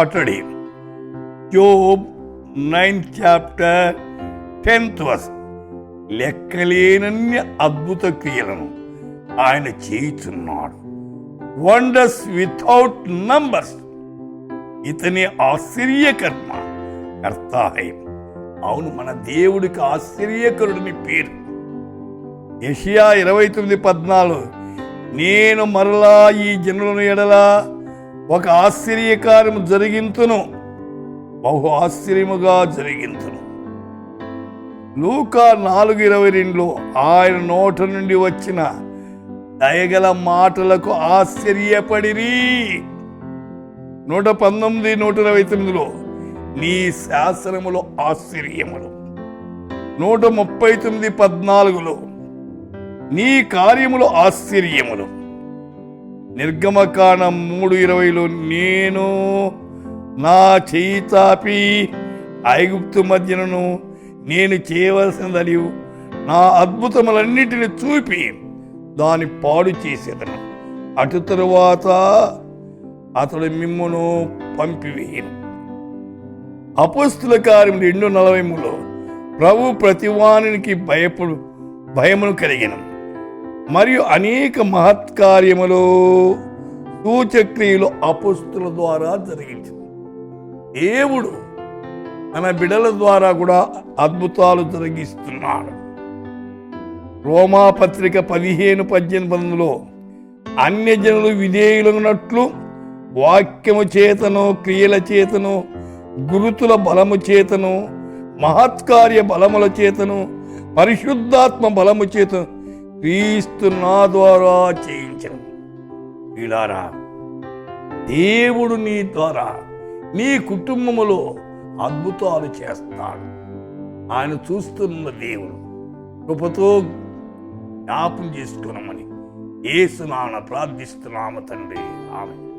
uttered him. Job 9th chapter 10th verse. లెక్కలేనన్ని అద్భుత క్రియలను ఆయన చేయుచున్నాడు. Wonders without numbers. ఇతని ఆశ్చర్యకర్మ కర్తాహయం. అవును, మన దేవుడికి ఆశ్చర్యకరుడిని పేరు. యెషయా 29:14, నేను మరలా ఈ జనులను ఎడల ఒక ఆశ్చర్యకార్యము జరిగింతును, బహు ఆశ్చర్యముగా జరిగింతును. లూకా 4:22 ఆయన నోట నుండి వచ్చిన దయగల మాటలకు ఆశ్చర్యపడిరి. 119, 129 నీ శాసనములో ఆశ్చర్యములు. 139:14 నీ కార్యములు ఆశ్చర్యములు. నిర్గమకాండం 3:20 నేను నా చేయి చాపి ఐగుప్తు మధ్యను నేను చేయవలసినదని నా అద్భుతములన్నిటిని చూపి దాన్ని పాడు చేసేదను. అటు తరువాత అతడు మిమ్మును పంపివేయను. అపోస్తుల కార్యం 2:43 ప్రభు ప్రతివానికి భయమును కలిగిన మరియు అనేక మహత్కార్యములు సూచక్రియలు అపోస్తుల ద్వారా జరిగింది. దేవుడు తన బిడల ద్వారా కూడా అద్భుతాలు జరిగిస్తున్నాడు. రోమాపత్రిక 15:18 అన్యజనులు విధేయులున్నట్లు వాక్యము చేతను క్రియల చేతను గురుతుల బలము చేతను మహత్కార్య బలముల చేతను పరిశుద్ధాత్మ బలము చేతను క్రీస్తు నా ద్వారా చేయించను. వీళ్ళారా, దేవుడు నీ ద్వారా నీ కుటుంబములో అద్భుతాలు చేస్తాడు. ఆయన చూస్తున్న దేవుడు. కృపతో జ్ఞాపం చేసుకున్నామని యేసు నామమున ప్రార్థిస్తున్నాము తండ్రి. ఆమేన్.